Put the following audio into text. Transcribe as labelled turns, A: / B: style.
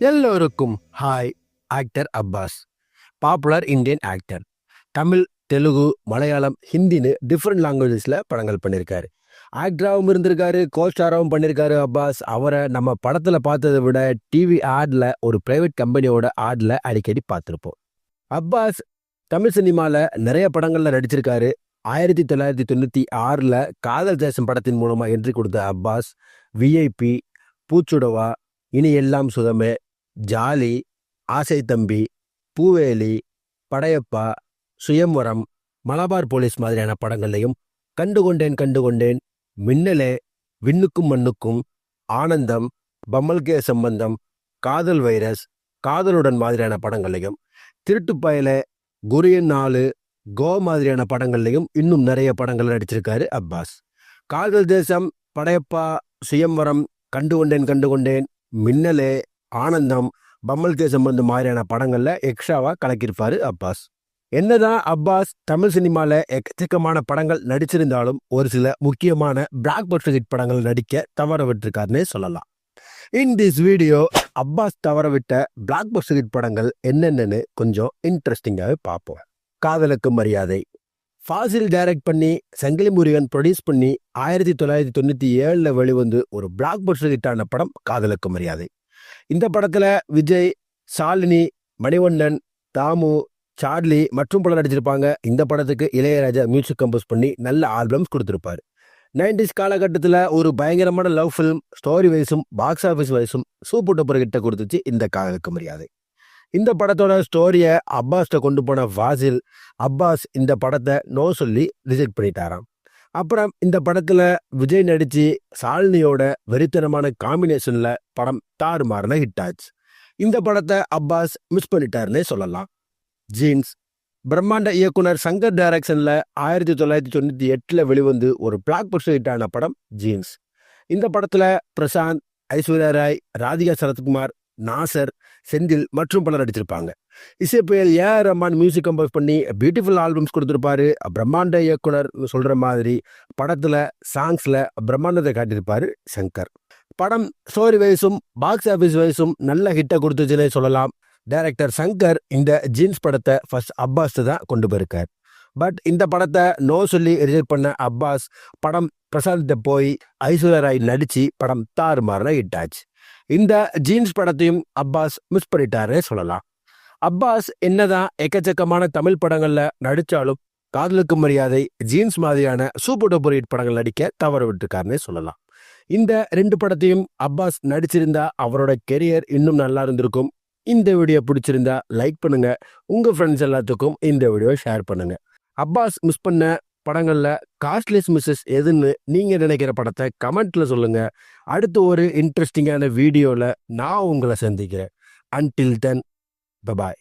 A: எல்லோருக்கும் hi. Actor Abbas, popular Indian actor. Tamil, Telugu, Malayalam, ஹிந்தின்னு different லாங்குவேஜஸில் படங்கள் பண்ணியிருக்காரு. ஆக்டராகவும் இருந்திருக்காரு, கோஸ்டாராகவும் பண்ணியிருக்காரு. அப்பாஸ் அவரை நம்ம படத்தில் பார்த்ததை விட டிவி ஆடில், ஒரு ப்ரைவேட் கம்பெனியோட ஆடில் அடிக்கடி பார்த்துருப்போம். அப்பாஸ் தமிழ் சினிமாவில் நிறைய படங்களில் நடிச்சிருக்காரு. 1996 காதல் தேசம் படத்தின் மூலமாக என்ட்ரி கொடுத்த அப்பாஸ் விஐபி, பூச்சுடவா, இனி எல்லாம் சுகமே, ஜாலி, ஆசை தம்பி, பூவேலி, படையப்பா, சுயம்வரம், மலபார் போலீஸ் மாதிரியான படங்கள்லையும் கண்டுகொண்டேன், மின்னலே, விண்ணுக்கும் மண்ணுக்கும், ஆனந்தம், பம்மல்கே சம்பந்தம், காதல் வைரஸ், காதலுடன் மாதிரியான படங்கள்லையும், திருட்டுப்பயல, குரியன் 4, கோ மாதிரியான படங்கள்லையும் இன்னும் நிறைய படங்கள் நடிச்சிருக்காரு அப்பாஸ். காதல் தேசம், படையப்பா, சுயம்வரம், கண்டுகொண்டேன், மின்னலே, ஆனந்தம், பம்மல்கே சம்பந்தம் மாதிரியான படங்கள்ல எக்ஸ்ட்ராவா கலக்கியிருப்பாரு அப்பாஸ். என்னதான் அப்பாஸ் தமிழ் சினிமால எக்கச்சக்கமான படங்கள் நடிச்சிருந்தாலும் ஒரு சில முக்கியமான பிளாக் பஸ்டர் ஹிட் படங்கள் நடிக்க தவற விட்டுருக்காருன்னே சொல்லலாம். இன் திஸ் வீடியோ அப்பாஸ் தவற விட்ட பிளாக் பஸ்டர் ஹிட் படங்கள் என்னென்னு கொஞ்சம் இன்ட்ரெஸ்டிங்காகவே பார்ப்போம். காதலுக்கு மரியாதை ஃபாசில் டைரக்ட் பண்ணி, சங்கிலி முருகன் ப்ரொடியூஸ் பண்ணி 1997 வெளிவந்து ஒரு பிளாக் பஸ்டர் ஹிட்டான படம் காதலுக்கு மரியாதை. இந்த படத்துல விஜய், ஷாலினி, மணிவண்ணன், தாமு, சார்லி மற்றும் பலர் நடிச்சிருப்பாங்க. இந்த படத்துக்கு இளையராஜா மியூசிக் கம்போஸ் பண்ணி நல்ல ஆல்பம்ஸ் கொடுத்துருப்பாரு. 90s காலகட்டத்தில் ஒரு பயங்கரமான லவ் ஃபிலிம், ஸ்டோரி வைஸும் பாக்ஸ் ஆஃபீஸ் வைஸும் சூப்பர் டூப்பர் கிட்ட கொடுத்துச்சு இந்த காதலுக்கு மரியாதை. இந்த படத்தோட ஸ்டோரியை அப்பாஸ்ட கொண்டு போன ஃபாசில், அப்பாஸ் இந்த படத்தை நோ சொல்லி ரிஜெக்ட் பண்ணிட்டாராம். அப்புறம் இந்த படத்துல விஜய் நடிச்சு ஷாலினியோட வெறித்தனமான காம்பினேஷன்ல படம் தாறுமாறுன ஹிட் ஆச்சு. இந்த படத்தை அப்பாஸ் மிஸ் பண்ணிட்டாருன்னே சொல்லலாம். ஜீன்ஸ் பிரம்மாண்ட இயக்குனர் சங்கர் டைரக்ஷன்ல 1998 வெளிவந்து ஒரு பிளாக் பஸ்டர் ஹிட்டான படம் ஜீன்ஸ். இந்த படத்துல பிரசாந்த், ஐஸ்வர்யா ராய், ராதிகா சரத்குமார், நாசர், செந்தில் மற்றும் பலர் நடிச்சிருப்பாங்க. இசைப்புயல் ஏஆர் ரஹ்மான் மியூசிக் கம்போஸ் பண்ணி பியூட்டிஃபுல் ஆல்பம்ஸ் கொடுத்துருப்பாரு. பிரம்மாண்ட இயக்குனர் சொல்ற மாதிரி படத்துல சாங்ஸ்ல பிரம்மாண்டத்தை காட்டியிருப்பாரு சங்கர். படம் ஸ்டோரி வைஸும் பாக்ஸ் ஆஃபீஸ் வைஸும் நல்ல ஹிட்டை கொடுத்துச்சுன்னே சொல்லலாம். டைரக்டர் சங்கர் இந்த ஜீன்ஸ் படத்தை ஃபர்ஸ்ட் அப்பாஸ் தான் கொண்டு போயிருக்கார். பட் இந்த படத்தை நோ சொல்லி ரிஜெக்ட் பண்ண அப்பாஸ் படம் பிரசாந்த் போய் ஐஸ்வர்யா ராய் நடிச்சு படம் தாறுமாறுன ஹிட் ஆச்சு. இந்த ஜீன்ஸ் படத்தையும் அப்பாஸ் மிஸ் பண்ணிட்டாரே சொல்லலாம். அப்பாஸ் என்னதான் எக்கச்சக்கமான தமிழ் படங்கள்ல நடிச்சாலும் காதலுக்கு மரியாதை, ஜீன்ஸ் மாதிரியான சூப்பர் டூப்பர் ஹிட் படங்கள் நடிக்க தவற விட்டுருக்காருன்னே சொல்லலாம். இந்த 2 படத்தையும் அப்பாஸ் நடிச்சிருந்தா அவரோட கெரியர் இன்னும் நல்லா இருந்திருக்கும். இந்த வீடியோ பிடிச்சிருந்தா லைக் பண்ணுங்க, உங்க ஃப்ரெண்ட்ஸ் எல்லாத்துக்கும் இந்த வீடியோ ஷேர் பண்ணுங்க. அப்பாஸ் மிஸ் பண்ண படங்கள்ல காஸ்ட்லியஸ் மிஸ்ஸஸ் எதுன்னு நீங்க நினைக்கிற படத்தை கமெண்ட்ல சொல்லுங்க. அடுத்து ஒரு இன்ட்ரெஸ்டிங்கான வீடியோல நான் உங்களை சந்திக்கிறேன். Until then, by.